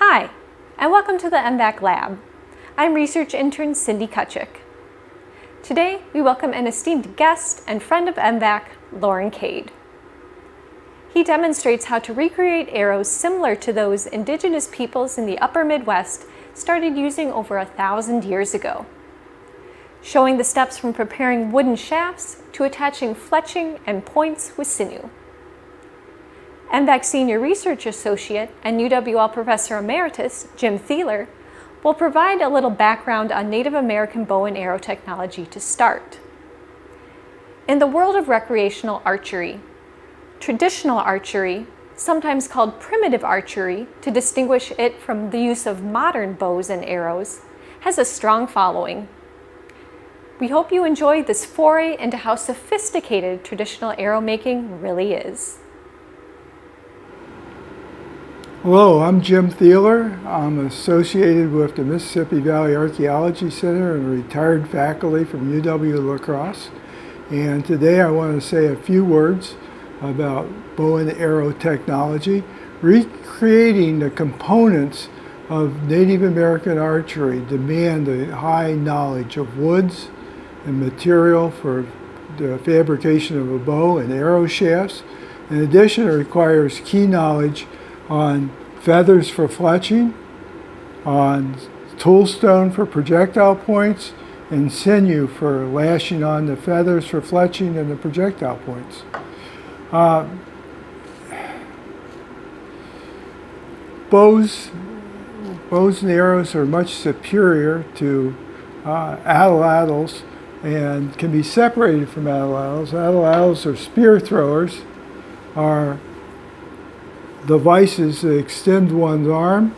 Hi, and welcome to the MVAC Lab. I'm research intern Cindy Kutchik. Today, we welcome an esteemed guest and friend of MVAC, Loren Cade. He demonstrates how to recreate arrows similar to those indigenous peoples in the upper Midwest started using over 1,000 years ago, showing the steps from preparing wooden shafts to attaching fletching and points with sinew. MVAC Senior Research Associate and UWL Professor Emeritus Jim Theler will provide a little background on Native American bow and arrow technology to start. In the world of recreational archery, traditional archery, sometimes called primitive archery to distinguish it from the use of modern bows and arrows, has a strong following. We hope you enjoy this foray into how sophisticated traditional arrow making really is. Hello, I'm Jim Theler. I'm associated with the Mississippi Valley Archaeology Center and retired faculty from UW-La Crosse. And today I want to say a few words about bow and arrow technology, recreating the components of Native American archery demand a high knowledge of woods and material for the fabrication of a bow and arrow shafts. In addition, it requires key knowledge on feathers for fletching, on toolstone for projectile points, and sinew for lashing on the feathers for fletching and the projectile points. Bows and arrows are much superior to atlatls and can be separated from atlatls. Atlatls, or spear throwers, are devices that extend one's arm,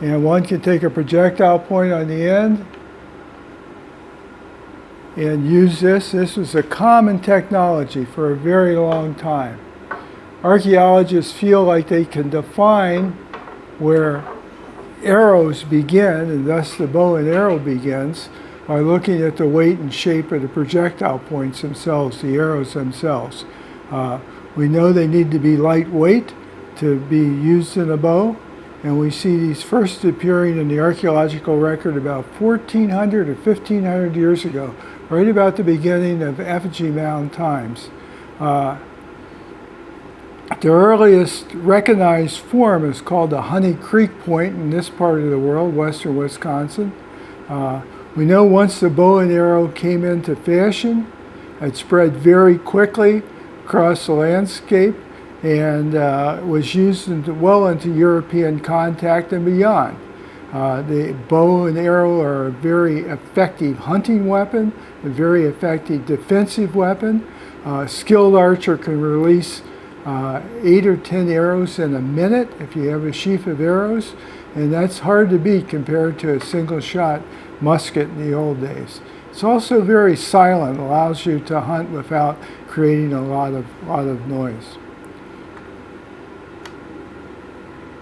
and one can take a projectile point on the end and use this. This was a common technology for a very long time. Archaeologists feel like they can define where arrows begin, and thus the bow and arrow begins, by looking at the weight and shape of the projectile points themselves, the arrows themselves. We know they need to be lightweight to be used in a bow, and we see these first appearing in the archaeological record about 1,400 or 1,500 years ago, right about the beginning of effigy mound times. The earliest recognized form is called the Honey Creek Point in this part of the world, western Wisconsin. We know once the bow and arrow came into fashion, it spread very quickly across the landscape and was used well into European contact and beyond. The bow and arrow are a very effective hunting weapon, a very effective defensive weapon. A skilled archer can release 8 or 10 arrows in a minute if you have a sheaf of arrows, and that's hard to beat compared to a single shot musket in the old days. It's also very silent, allows you to hunt without creating a lot of noise.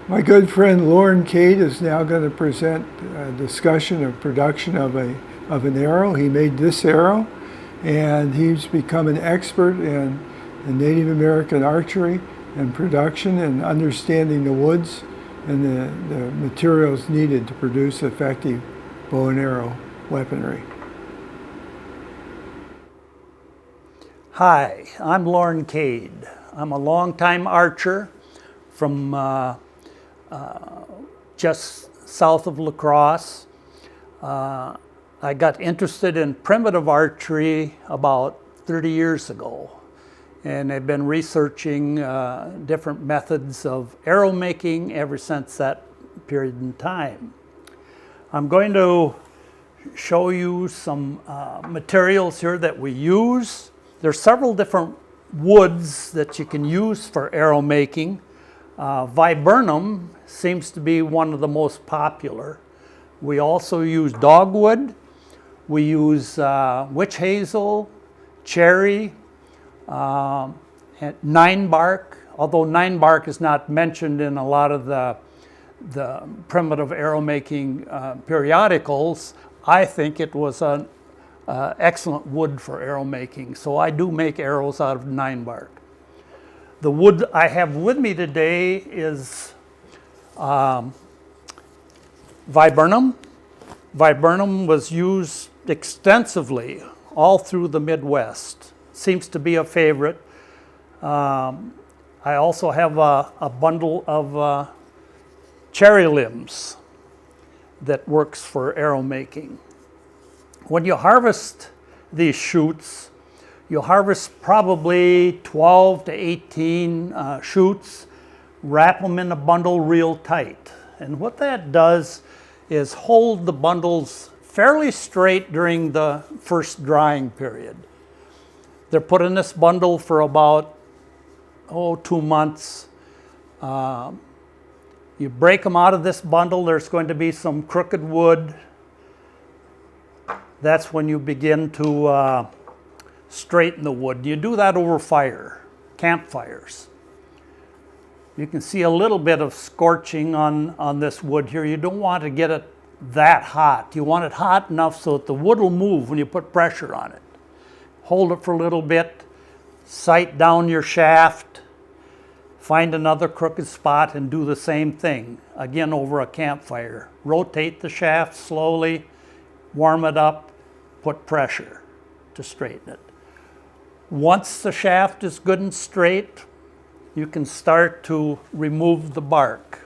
My good friend Loren Cade is now going to present a discussion of production of an arrow. He made this arrow, and he's become an expert in Native American archery and production and understanding the woods and the materials needed to produce effective bow and arrow weaponry. Hi, I'm Loren Cade. I'm a longtime archer from just south of La Crosse. I got interested in primitive archery about 30 years ago, and I've been researching different methods of arrow making ever since that period in time. I'm going to show you some materials here that we use. There's several different woods that you can use for arrow making. Viburnum seems to be one of the most popular. We also use dogwood. We use witch hazel, cherry, and nine bark, although nine bark is not mentioned in a lot of the primitive arrow making periodicals. I think it was an excellent wood for arrow making, so I do make arrows out of nine bark. The wood I have with me today is viburnum. Viburnum was used extensively all through the Midwest. Seems to be a favorite. I also have a bundle of cherry limbs that works for arrow making. When you harvest these shoots, you harvest probably 12 to 18 shoots, wrap them in a bundle real tight. And what that does is hold the bundles fairly straight during the first drying period. They're put in this bundle for about 2 months. You break them out of this bundle, there's going to be some crooked wood. That's when you begin to straighten the wood. You do that over fire, campfires. You can see a little bit of scorching on this wood here. You don't want to get it that hot. You want it hot enough so that the wood will move when you put pressure on it. Hold it for a little bit, sight down your shaft, find another crooked spot and do the same thing, again over a campfire. Rotate the shaft slowly, warm it up, put pressure to straighten it. Once the shaft is good and straight, you can start to remove the bark.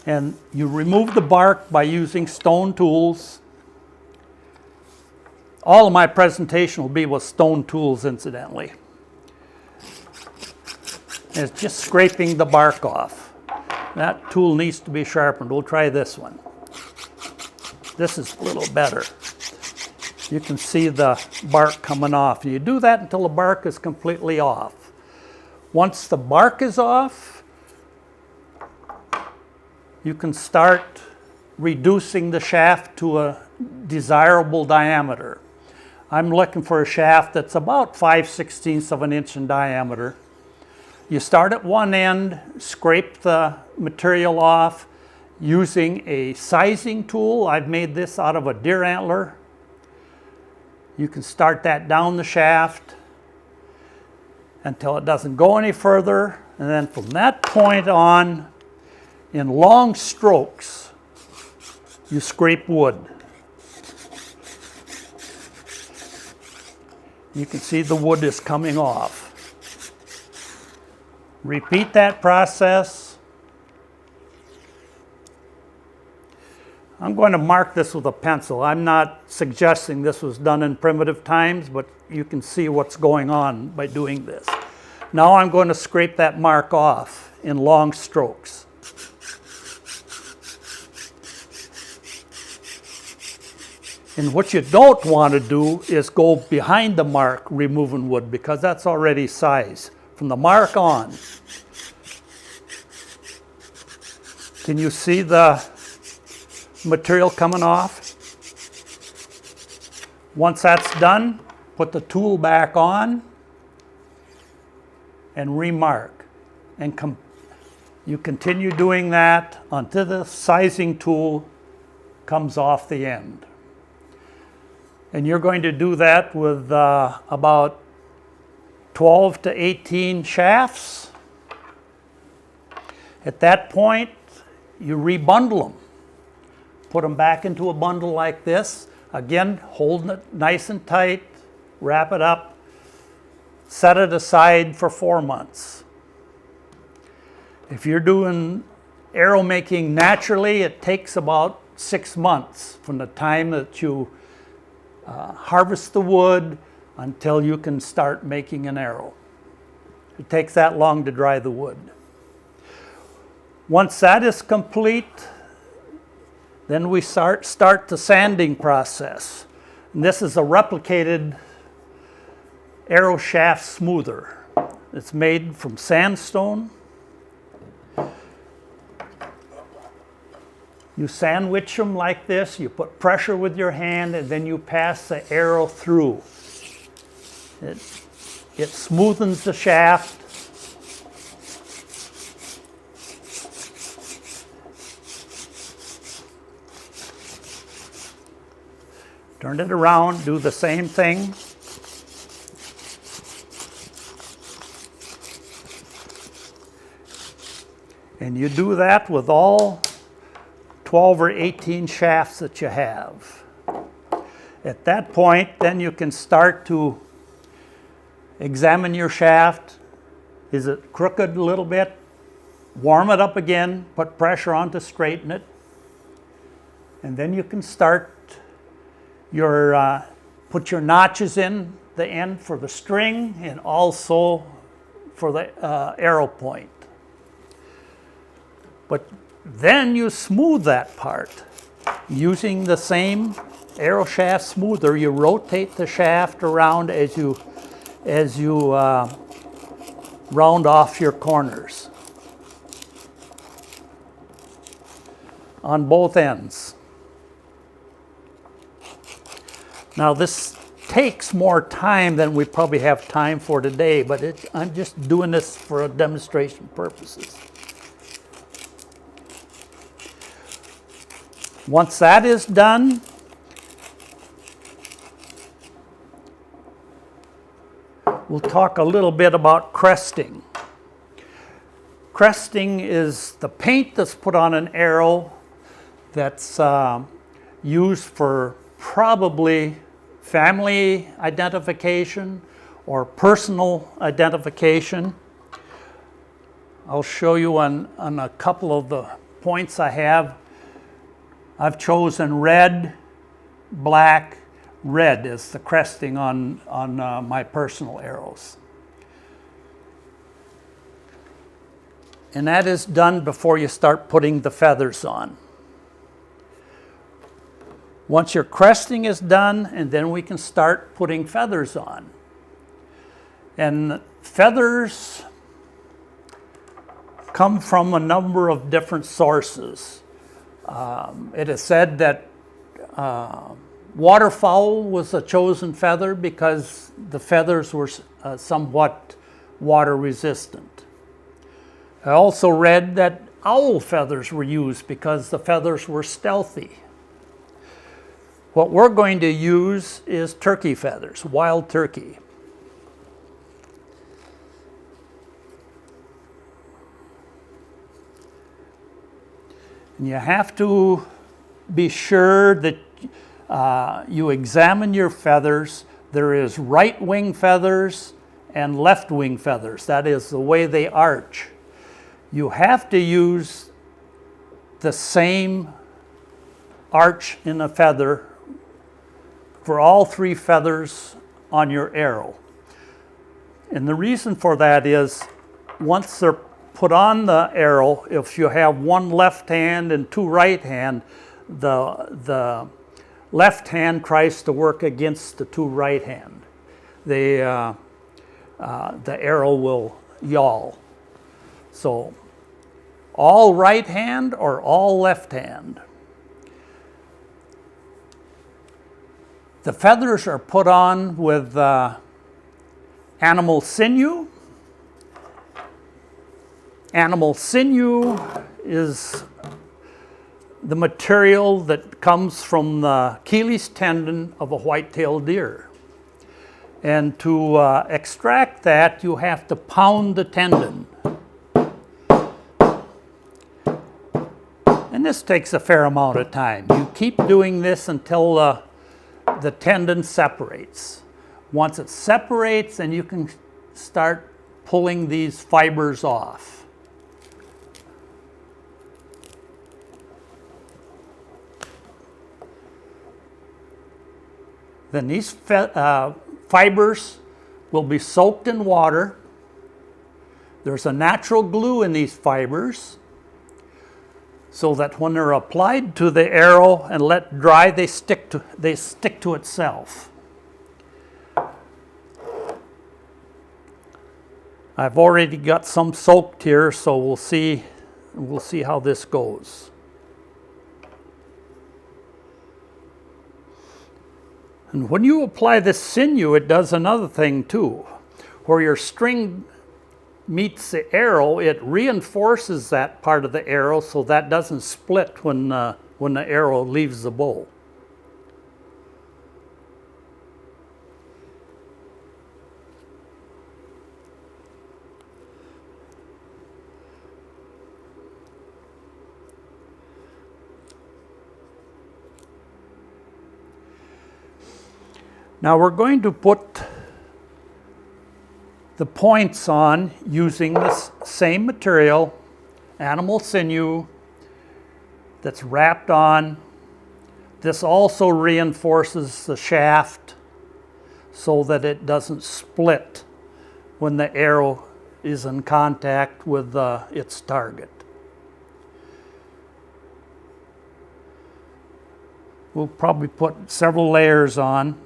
And you remove the bark by using stone tools. All of my presentation will be with stone tools, incidentally. And it's just scraping the bark off. That tool needs to be sharpened. We'll try this one. This is a little better. You can see the bark coming off. You do that until the bark is completely off. Once the bark is off, you can start reducing the shaft to a desirable diameter. I'm looking for a shaft that's about 5/16 of an inch in diameter. You start at one end, scrape the material off using a sizing tool. I've made this out of a deer antler. You can start that down the shaft until it doesn't go any further, and then from that point on, in long strokes, you scrape wood. You can see the wood is coming off. Repeat that process. I'm going to mark this with a pencil. I'm not suggesting this was done in primitive times, but you can see what's going on by doing this. Now I'm going to scrape that mark off in long strokes. And what you don't want to do is go behind the mark removing wood, because that's already size. From the mark on, can you see the material coming off? Once that's done, put the tool back on and remark. And you continue doing that until the sizing tool comes off the end. And you're going to do that with about 12 to 18 shafts. At that point, you rebundle them. Put them back into a bundle like this. Again, holding it nice and tight, wrap it up, set it aside for 4 months. If you're doing arrow making naturally, it takes about 6 months from the time that you harvest the wood until you can start making an arrow. It takes that long to dry the wood. Once that is complete, then we start the sanding process. And this is a replicated arrow shaft smoother. It's made from sandstone. You sandwich them like this, you put pressure with your hand, and then you pass the arrow through. It smoothens the shaft. Turn it around, do the same thing. And you do that with all 12 or 18 shafts that you have. At that point, then you can start to examine your shaft. Is it crooked a little bit? Warm it up again, put pressure on to straighten it. And then you can start your, put your notches in the end for the string and also for the arrow point. But then you smooth that part using the same arrow shaft smoother. You rotate the shaft around as you round off your corners on both ends. Now this takes more time than we probably have time for today, but I'm just doing this for demonstration purposes. Once that is done, we'll talk a little bit about cresting. Cresting is the paint that's put on an arrow that's used for probably family identification or personal identification. I'll show you on a couple of the points I have. I've chosen red, black, red as the cresting on my personal arrows. And that is done before you start putting the feathers on. Once your cresting is done, and then we can start putting feathers on. And feathers come from a number of different sources. It is said that waterfowl was a chosen feather because the feathers were somewhat water resistant. I also read that owl feathers were used because the feathers were stealthy. What we're going to use is turkey feathers, wild turkey. And you have to be sure that you examine your feathers. There is right wing feathers and left wing feathers. That is the way they arch. You have to use the same arch in a feather for all three feathers on your arrow. And the reason for that is once they're put on the arrow, if you have one left hand and two right hand, the left hand tries to work against the two right hand. The arrow will yaw. So all right hand or all left hand. The feathers are put on with animal sinew. Animal sinew is the material that comes from the Achilles tendon of a white-tailed deer. And to extract that, you have to pound the tendon. And this takes a fair amount of time. You keep doing this until the tendon separates. Once it separates, then you can start pulling these fibers off. Then these fibers will be soaked in water. There's a natural glue in these fibers so that when they're applied to the arrow and let dry, they stick to itself. I've already got some soaked here, so we'll see how this goes. And when you apply this sinew, it does another thing too. Where your string meets the arrow, it reinforces that part of the arrow so that doesn't split when the arrow leaves the bow. Now we're going to put the points on using this same material, animal sinew, that's wrapped on. This also reinforces the shaft so that it doesn't split when the arrow is in contact with its target. We'll probably put several layers on.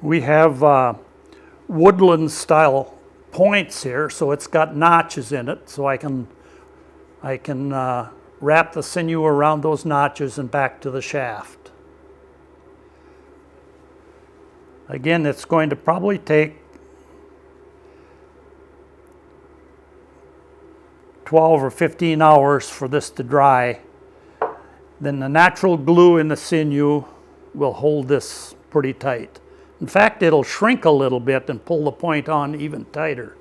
We have woodland style points here, so it's got notches in it, so I can wrap the sinew around those notches and back to the shaft. Again, it's going to probably take 12 or 15 hours for this to dry. Then the natural glue in the sinew will hold this pretty tight. In fact, it'll shrink a little bit and pull the point on even tighter.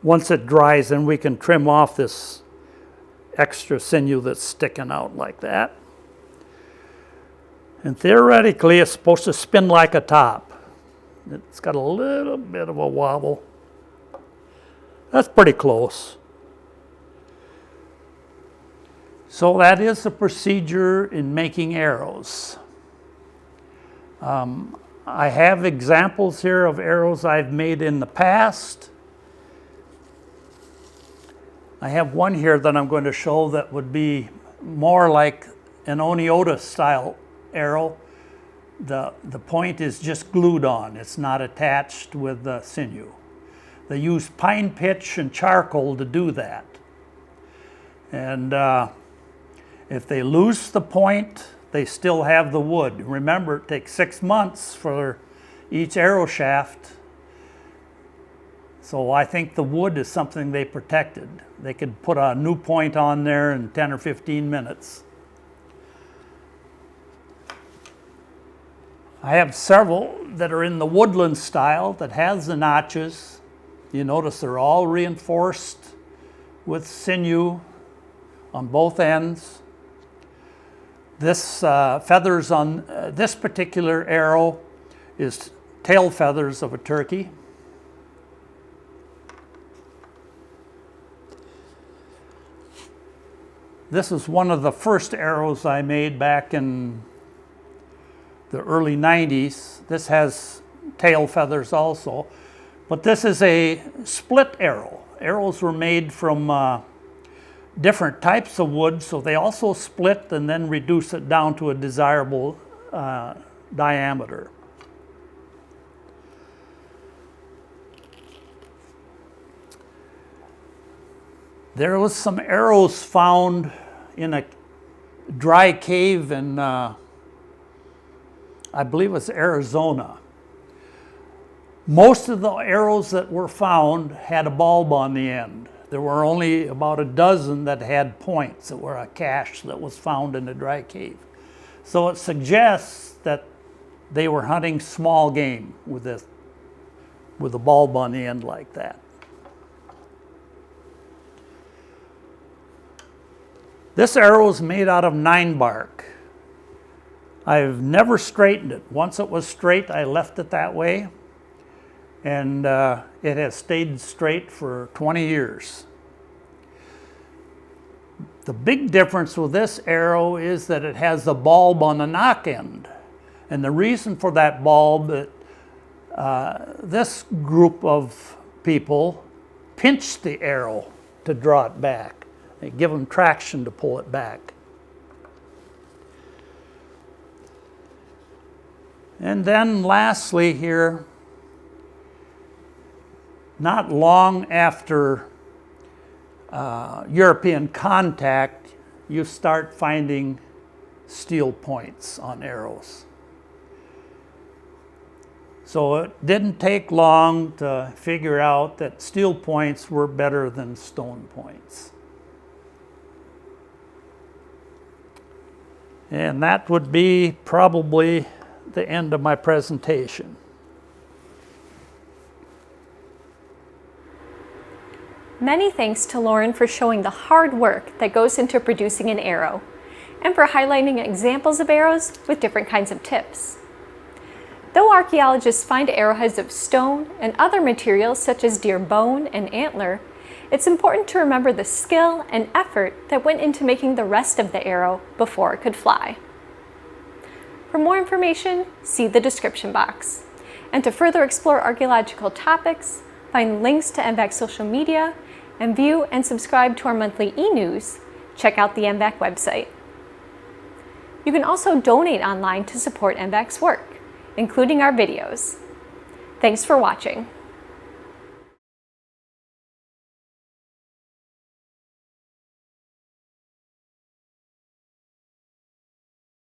Once it dries, then we can trim off this extra sinew that's sticking out like that. And theoretically, it's supposed to spin like a top. It's got a little bit of a wobble. That's pretty close. So that is the procedure in making arrows. I have examples here of arrows I've made in the past. I have one here that I'm going to show that would be more like an Oneota style arrow. The point is just glued on. It's not attached with the sinew. They use pine pitch and charcoal to do that. And if they lose the point, they still have the wood. Remember, it takes 6 months for each arrow shaft. So I think the wood is something they protected. They could put a new point on there in 10 or 15 minutes. I have several that are in the woodland style that has the notches. You notice they're all reinforced with sinew on both ends. This feathers on this particular arrow is tail feathers of a turkey. This is one of the first arrows I made back in the early 90s. This has tail feathers also, but this is a split arrow. Arrows were made from different types of wood, so they also split and then reduce it down to a desirable diameter. There was some arrows found in a dry cave in I believe it was Arizona. Most of the arrows that were found had a bulb on the end. There were only about a dozen that had points that were a cache that was found in a dry cave. So it suggests that they were hunting small game with a bulb on the end like that. This arrow is made out of 9 bark. I've never straightened it. Once it was straight, I left it that way, and it has stayed straight for 20 years. The big difference with this arrow is that it has the bulb on the knock end, and the reason for that bulb, this group of people pinch the arrow to draw it back. They give them traction to pull it back. And then lastly here, not long after European contact, you start finding steel points on arrows. So it didn't take long to figure out that steel points were better than stone points. And that would be probably the end of my presentation. Many thanks to Loren for showing the hard work that goes into producing an arrow, and for highlighting examples of arrows with different kinds of tips. Though archaeologists find arrowheads of stone and other materials such as deer bone and antler, it's important to remember the skill and effort that went into making the rest of the arrow before it could fly. For more information, see the description box. And to further explore archaeological topics, find links to MVAC social media, and view and subscribe to our monthly e-news, check out the MVAC website. You can also donate online to support MVAC's work, including our videos. Thanks for watching.